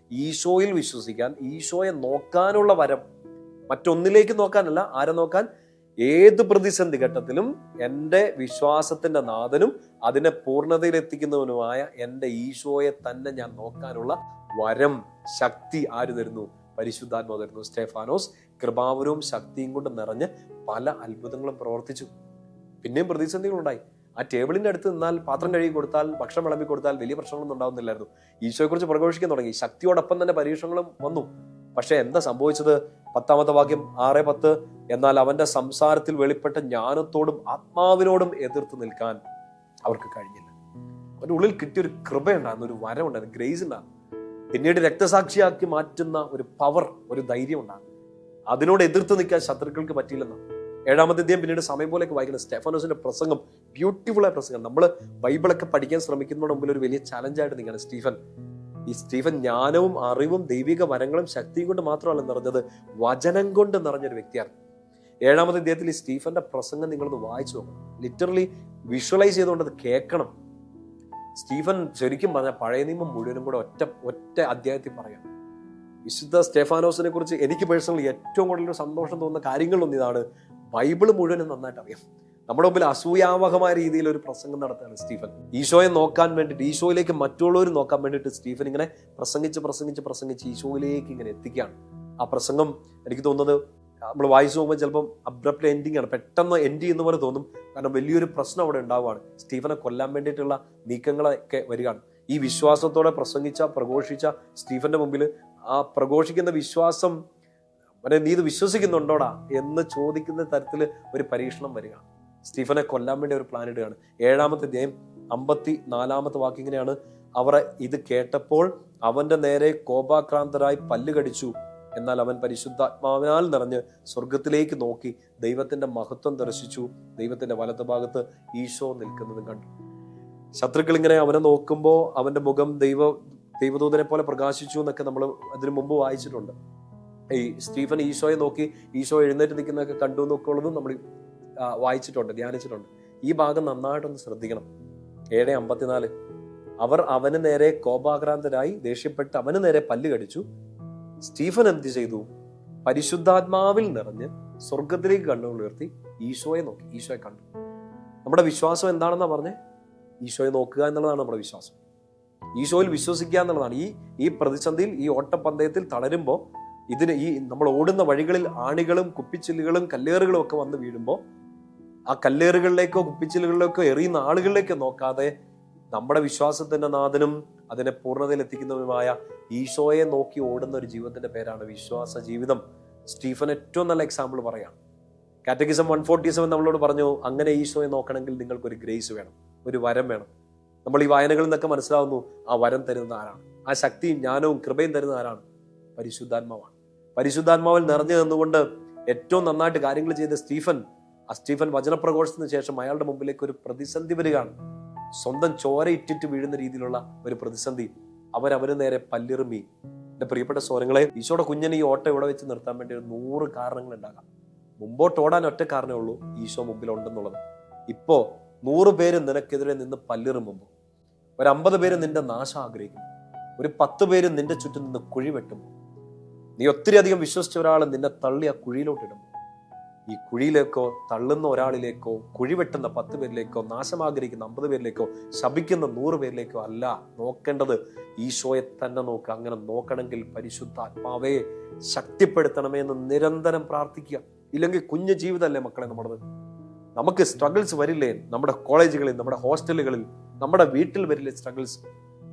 ഈശോയിൽ വിശ്വസിക്കാൻ, ഈശോയെ നോക്കാനുള്ള വരം. മറ്റൊന്നിലേക്ക് നോക്കാനല്ല. ആരെ നോക്കാൻ? ഏത് പ്രതിസന്ധി ഘട്ടത്തിലും എൻ്റെ വിശ്വാസത്തിന്റെ നാഥനും അതിനെ പൂർണ്ണതയിൽ എത്തിക്കുന്നവനുമായ എൻ്റെ ഈശോയെ തന്നെ ഞാൻ നോക്കാനുള്ള വരം, ശക്തി ആര് തരുന്നു? പരിശുദ്ധാത്മാവ് തരുന്നു. സ്റ്റെഫാനോസ് കൃപാവരവും ശക്തിയും കൊണ്ട് നിറഞ്ഞ് പല അത്ഭുതങ്ങളും പ്രവർത്തിച്ചു. പിന്നെയും പ്രതിസന്ധികളുണ്ടായി. ആ ടേബിളിന്റെ അടുത്ത് നിന്നാൽ, പാത്രം കഴുകി കൊടുത്താൽ, ഭക്ഷണം വിളമ്പി കൊടുത്താൽ വലിയ പ്രശ്നങ്ങളൊന്നും ഉണ്ടാവുന്നില്ലായിരുന്നു. ഈശോയെക്കുറിച്ച് പ്രഘോഷിക്കാൻ തുടങ്ങി. ശക്തിയോടൊപ്പം തന്നെ പരീക്ഷണങ്ങളും വന്നു. പക്ഷെ എന്താ സംഭവിച്ചത്? 10-ാമത്തെ വാക്യം 6:10: എന്നാൽ അവന്റെ സംസാരത്തിൽ വെളിപ്പെട്ട ജ്ഞാനത്തോടും ആത്മാവിനോടും എതിർത്ത് നിൽക്കാൻ അവർക്ക് കഴിഞ്ഞില്ല. അവൻ്റെ ഉള്ളിൽ കിട്ടിയൊരു കൃപയുണ്ടായിരുന്നു, ഒരു വരം ഉണ്ടായിരുന്നു, ഗ്രേസ് ഉണ്ടായിരുന്നു. പിന്നീട് രക്തസാക്ഷിയാക്കി മാറ്റുന്ന ഒരു പവർ, ഒരു ധൈര്യം ഉണ്ടാകും. അതിനോട് എതിർത്ത് നിൽക്കാൻ ശത്രുക്കൾക്ക് പറ്റിയില്ലെന്നാണ്. 7-ാമത്തെ അധ്യായം പിന്നീട് സമയം പോലെയൊക്കെ വായിക്കുന്നത് സ്റ്റെഫാനോസിന്റെ പ്രസംഗം, ബ്യൂട്ടിഫുൾ ആയ പ്രസംഗം. നമ്മൾ ബൈബിളൊക്കെ പഠിക്കാൻ ശ്രമിക്കുന്നതിന് മുമ്പിൽ ഒരു വലിയ ചലഞ്ചായിട്ട് നിൽക്കുകയാണ് സ്റ്റീഫൻ. ഈ സ്റ്റീഫൻ ജ്ഞാനവും അറിവും ദൈവിക വരങ്ങളും ശക്തിയും കൊണ്ട് മാത്രമല്ല നിറഞ്ഞത്, വചനം കൊണ്ട് നിറഞ്ഞൊരു വ്യക്തിയാണ്. 7-ാമത്തെ അധ്യായത്തിൽ ഈ സ്റ്റീഫന്റെ പ്രസംഗം നിങ്ങളൊന്ന് വായിച്ചു നോക്കണം. ലിറ്ററലി വിഷ്വലൈസ് ചെയ്തുകൊണ്ട് അത് കേൾക്കണം. സ്റ്റീഫൻ ശരിക്കും പറഞ്ഞാൽ പഴയ നിയമം മുഴുവനും കൂടെ ഒറ്റ അധ്യായത്തിൽ പറയാം. വിശുദ്ധ സ്റ്റെഫാനോസിനെ കുറിച്ച് എനിക്ക് പേഴ്സണലി ഏറ്റവും കൂടുതൽ സന്തോഷം തോന്നുന്ന കാര്യങ്ങളൊന്നും ഇതാണ്. ബൈബിള് മുഴുവനും നന്നായിട്ട് അറിയാം. നമ്മുടെ മുമ്പിൽ അസൂയാവഹമായ രീതിയിൽ ഒരു പ്രസംഗം നടത്തുകയാണ് സ്റ്റീഫൻ. ഈശോയെ നോക്കാൻ വേണ്ടിയിട്ട്, ഈശോയിലേക്ക് മറ്റുള്ളവർ നോക്കാൻ വേണ്ടിയിട്ട് സ്റ്റീഫൻ ഇങ്ങനെ പ്രസംഗിച്ച് ഈശോയിലേക്ക് ഇങ്ങനെ എത്തിക്കുകയാണ്. ആ പ്രസംഗം എനിക്ക് തോന്നുന്നത് നമ്മൾ വായിച്ചു പോകുമ്പോൾ ചിലപ്പം അബ്രപ്റ്റ് എൻഡിങ് ആണ്, പെട്ടെന്ന് എൻഡ് ചെയ്യുന്ന പോലെ തോന്നും. കാരണം വലിയൊരു പ്രശ്നം അവിടെ ഉണ്ടാവുകയാണ്. സ്റ്റീഫനെ കൊല്ലാൻ വേണ്ടിയിട്ടുള്ള നീക്കങ്ങളൊക്കെ വരികയാണ്. ഈ വിശ്വാസത്തോടെ പ്രഘോഷിച്ച സ്റ്റീഫന്റെ മുമ്പിൽ ആ പ്രഘോഷിക്കുന്ന വിശ്വാസം, നീ ഇത് വിശ്വസിക്കുന്നുണ്ടോടാ എന്ന് ചോദിക്കുന്ന തരത്തിൽ ഒരു പരീക്ഷണം വരികയാണ്. സ്റ്റീഫനെ കൊല്ലാൻ വേണ്ടി ഒരു പ്ലാൻ ഇടുകയാണ്. 7-ാമത്തെ അധ്യായം 54-ാമത്തെ വാക്യം ഇങ്ങനെയാണ്: അവർ ഇത് കേട്ടപ്പോൾ അവന്റെ നേരെ കോപാക്രാന്തരായി പല്ല് കടിച്ചു. എന്നാൽ അവൻ പരിശുദ്ധാത്മാവിനാൽ നിറഞ്ഞ് സ്വർഗത്തിലേക്ക് നോക്കി ദൈവത്തിന്റെ മഹത്വം ദർശിച്ചു. ദൈവത്തിന്റെ വലതുഭാഗത്ത് ഈശോ നിൽക്കുന്നതും കണ്ടു. ശത്രുക്കൾ ഇങ്ങനെ അവനെ നോക്കുമ്പോൾ അവന്റെ മുഖം ദൈവദൂതനെ പോലെ പ്രകാശിച്ചു എന്നൊക്കെ നമ്മൾ അതിനു മുമ്പ് വായിച്ചിട്ടുണ്ട്. ഈ സ്റ്റീഫൻ ഈശോയെ നോക്കി ഈശോ എഴുന്നേറ്റ് നിൽക്കുന്നതൊക്കെ കണ്ടു എന്നൊക്കെ ഉള്ളതും നമ്മൾ വായിച്ചിട്ടുണ്ട്, ധ്യാനിച്ചിട്ടുണ്ട്. ഈ ഭാഗം നന്നായിട്ടൊന്ന് ശ്രദ്ധിക്കണം. 7:54 അവർ അവന് നേരെ കോപാക്രാന്തരായി ദേഷ്യപ്പെട്ട് അവന് നേരെ പല്ല് കടിച്ചു. സ്റ്റീഫൻ എന്ത് ചെയ്തു? പരിശുദ്ധാത്മാവിൽ നിറഞ്ഞ് സ്വർഗത്തിലേക്ക് കണ്ണുകൾ ഉയർത്തി ഈശോയെ നോക്കി, ഈശോയെ കണ്ടു. നമ്മുടെ വിശ്വാസം എന്താണെന്നാ പറഞ്ഞേ? ഈശോയെ നോക്കുക എന്നുള്ളതാണ് നമ്മുടെ വിശ്വാസം. ഈശോയിൽ വിശ്വസിക്കുക എന്നുള്ളതാണ്. ഈ പ്രതിസന്ധിയിൽ, ഈ ഓട്ടപ്പന്തയത്തിൽ തളരുമ്പോൾ, ഈ നമ്മൾ ഓടുന്ന വഴികളിൽ ആണികളും കുപ്പിച്ചില്ലുകളും കല്ലേറുകളും ഒക്കെ വന്ന് വീഴുമ്പോൾ ആ കല്ലേറുകളിലേക്കോ കുപ്പിച്ചില്ലുകളിലേക്കോ എറിയുന്ന ആളുകളിലേക്കോ നോക്കാതെ നമ്മുടെ വിശ്വാസത്തിന്റെ നാഥനും അതിനെ പൂർണ്ണതയിൽ എത്തിക്കുന്നതുമായ ഈശോയെ നോക്കി ഓടുന്ന ഒരു ജീവിതത്തിന്റെ പേരാണ് വിശ്വാസ ജീവിതം. സ്റ്റീഫൻ ഏറ്റവും നല്ല എക്സാമ്പിൾ പറയാം. കാറ്റഗിസം 147 നമ്മളോട് പറഞ്ഞു, അങ്ങനെ ഈശോയെ നോക്കണമെങ്കിൽ നിങ്ങൾക്കൊരു ഗ്രേസ് വേണം, ഒരു വരം വേണം. നമ്മൾ ഈ വായനകളിൽ നിന്നൊക്കെ മനസ്സിലാവുന്നു, ആ വരം തരുന്ന ആരാണ്? ആ ശക്തിയും ജ്ഞാനവും കൃപയും തരുന്ന ആരാണ്? പരിശുദ്ധാത്മാവാണ്. പരിശുദ്ധാത്മാവിൽ നിറഞ്ഞു നിന്നുകൊണ്ട് ഏറ്റവും നന്നായിട്ട് കാര്യങ്ങൾ ചെയ്ത സ്റ്റീഫൻ വചനപ്രഘോഷത്തിന് ശേഷം അയാളുടെ മുമ്പിലേക്ക് ഒരു പ്രതിസന്ധി വരികയാണ്. സ്വന്തം ചോര ഇറ്റിറ്റ് വീഴുന്ന രീതിയിലുള്ള ഒരു പ്രതിസന്ധി. അവന് നേരെ പല്ലിറുമി. എന്റെ പ്രിയപ്പെട്ട സോരങ്ങളെ, ഈശോയുടെ കുഞ്ഞിനെ ഈ ഓട്ടം ഇവിടെ വെച്ച് നിർത്താൻ വേണ്ടി 100 കാരണങ്ങൾ ഉണ്ടാകാം. മുമ്പോട്ട് ഓടാൻ ഒറ്റ കാരണമേ ഉള്ളൂ, ഈശോ മുമ്പിലുണ്ടെന്നുള്ളത്. ഇപ്പോ 100 പേര് നിനക്കെതിരെ നിന്ന് പല്ലിറുമ്പോ, ഒരു 50 പേര് നിന്റെ നാശം ആഗ്രഹിക്കുന്നു, ഒരു 10 പേര് നിന്റെ ചുറ്റും നിന്ന് കുഴി വെട്ടുമ്പോൾ, നീ ഒത്തിരി അധികം വിശ്വസിച്ച ഒരാൾ നിന്നെ തള്ളി ആ കുഴിയിലോട്ട് ഇടുമ്പോൾ, ഈ കുഴിയിലേക്കോ തള്ളുന്ന ഒരാളിലേക്കോ കുഴിവെട്ടുന്ന 10 പേരിലേക്കോ നാശം ആഗ്രഹിക്കുന്ന 50 പേരിലേക്കോ ശപിക്കുന്ന 100 പേരിലേക്കോ അല്ല നോക്കേണ്ടത്, ഈശോയെ തന്നെ നോക്കുക. അങ്ങനെ നോക്കണമെങ്കിൽ പരിശുദ്ധാത്മാവേ ശക്തിപ്പെടുത്തണമേ എന്ന് നിരന്തരം പ്രാർത്ഥിക്കുക. ഇല്ലെങ്കിൽ കുഞ്ഞു ജീവിതമല്ലേ മക്കളെ നമ്മുടേത്. നമുക്ക് സ്ട്രഗിൾസ് വരില്ലേ? നമ്മുടെ കോളേജുകളിൽ, നമ്മുടെ ഹോസ്റ്റലുകളിൽ, നമ്മുടെ വീട്ടിൽ വരില്ലേ സ്ട്രഗിൾസ്?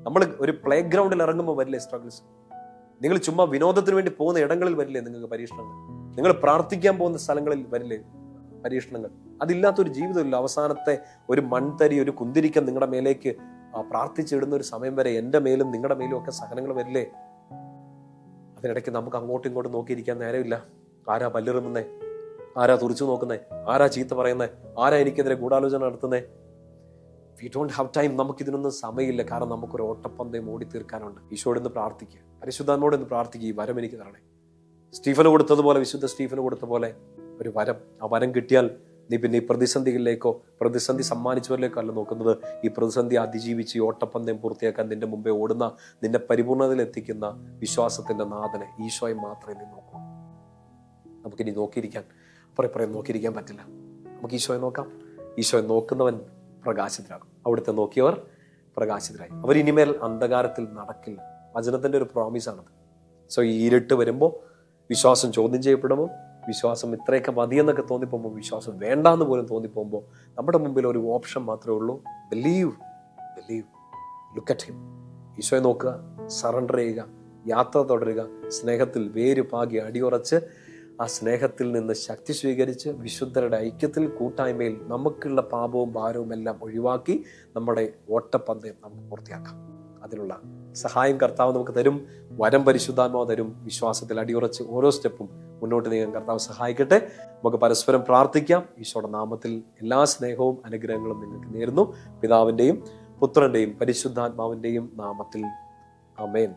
നമ്മൾ ഒരു പ്ലേ ഗ്രൗണ്ടിൽ ഇറങ്ങുമ്പോൾ വരില്ലേ സ്ട്രഗിൾസ്? നിങ്ങൾ ചുമ്മാ വിനോദത്തിന് വേണ്ടി പോകുന്ന ഇടങ്ങളിൽ വരില്ലേ നിങ്ങൾക്ക് പരീക്ഷണങ്ങൾ? നിങ്ങൾ പ്രാർത്ഥിക്കാൻ പോകുന്ന സ്ഥലങ്ങളിൽ വരില്ലേ പരീക്ഷണങ്ങൾ? അതില്ലാത്തൊരു ജീവിതമില്ല. അവസാനത്തെ ഒരു മൺതരി, ഒരു കുന്തിരിക്കം നിങ്ങളുടെ മേലേക്ക് പ്രാർത്ഥിച്ചിടുന്ന ഒരു സമയം വരെ എൻ്റെ മേലും നിങ്ങളുടെ മേലും ഒക്കെ സഹനങ്ങൾ വരില്ലേ? അതിനിടയ്ക്ക് നമുക്ക് അങ്ങോട്ടും ഇങ്ങോട്ടും നോക്കിയിരിക്കാൻ നേരമില്ല. ആരാ പല്ലിറുന്നേ? ആരാ തുറിച്ചു നോക്കുന്നേ? ആരാ ചീത്ത പറയുന്നേ? ആരാ എനിക്കെതിരെ ഗൂഢാലോചന നടത്തുന്നേ? We don't have time. നമുക്കിതിനൊന്നും സമയമില്ല. കാരണം നമുക്കൊരു ഓട്ടപ്പന്തയം ഓടി തീർക്കാനുണ്ട്. ഈശോയോട് ഇന്ന് പ്രാർത്ഥിക്കുക, പരിശുദ്ധാത്മാവോട് ഇന്ന് പ്രാർത്ഥിക്കുക, ഈ വരം എനിക്ക് തരണേ. സ്റ്റീഫന് കൊടുത്തതുപോലെ, വിശുദ്ധ സ്റ്റീഫന് കൊടുത്ത പോലെ ഒരു വരം. ആ വരം കിട്ടിയാൽ നീ പിന്നെ ഈ പ്രതിസന്ധികളിലേക്കോ പ്രതിസന്ധി സമ്മാനിച്ചവരിലേക്കോ അല്ല നോക്കുന്നത്. ഈ പ്രതിസന്ധി അതിജീവിച്ച് ഈ ഓട്ടപ്പന്തയം പൂർത്തിയാക്കാൻ നിന്റെ മുമ്പേ ഓടുന്ന, നിന്നെ പരിപൂർണതയിൽ എത്തിക്കുന്ന വിശ്വാസത്തിന്റെ നാഥനെ, ഈശോയെ മാത്രമേ നീ നോക്കൂ. നമുക്കിനി നോക്കിയിരിക്കാൻ നോക്കിയിരിക്കാൻ പറ്റില്ല. നമുക്ക് ഈശോയെ നോക്കാം. ഈശോയെ നോക്കുന്നവൻ പ്രകാശിതരാകും. അവിടുത്തെ നോക്കിയവർ പ്രകാശിതരായി. അവരിനിമേൽ അന്ധകാരത്തിൽ നടക്കില്ല. വചനത്തിന്റെ ഒരു പ്രോമിസാണത്. സോ ഈ ഇരുട്ട് വരുമ്പോൾ വിശ്വാസം ചോദ്യം ചെയ്യപ്പെടുമ്പോൾ, വിശ്വാസം ഇത്രയൊക്കെ മതിയെന്നൊക്കെ തോന്നിപ്പോകുമ്പോൾ, വിശ്വാസം വേണ്ടാന്ന് പോലും തോന്നിപ്പോകുമ്പോൾ നമ്മുടെ മുമ്പിൽ ഒരു ഓപ്ഷൻ മാത്രമേ ഉള്ളൂ. Believe, look at him. ഈശോയെ നോക്കുക, സറണ്ടർ ചെയ്യുക, യാത്ര തുടരുക, സ്നേഹത്തിൽ വേര് പാകി അടിയുറച്ച് ആ സ്നേഹത്തിൽ നിന്ന് ശക്തി സ്വീകരിച്ച് വിശുദ്ധരുടെ ഐക്യത്തിൽ കൂട്ടായ്മയിൽ നമുക്കുള്ള പാപവും ഭാരവും എല്ലാം ഒഴിവാക്കി നമ്മുടെ ഓട്ടപ്പന്തയം നമുക്ക് പൂർത്തിയാക്കാം. അതിനുള്ള സഹായം കർത്താവ് നമുക്ക് തരും. വരം പരിശുദ്ധാത്മാവ് തരും. വിശ്വാസത്തിൽ അടിയുറച്ച് ഓരോ സ്റ്റെപ്പും മുന്നോട്ട് നീങ്ങാൻ കർത്താവ് സഹായിക്കട്ടെ. നമുക്ക് പരസ്പരം പ്രാർത്ഥിക്കാം. ഈശോയുടെ നാമത്തിൽ എല്ലാ സ്നേഹവും അനുഗ്രഹങ്ങളും നിങ്ങൾക്ക് നേരുന്നു. പിതാവിൻ്റെയും പുത്രന്റെയും പരിശുദ്ധാത്മാവിൻ്റെയും നാമത്തിൽ ആമേൻ.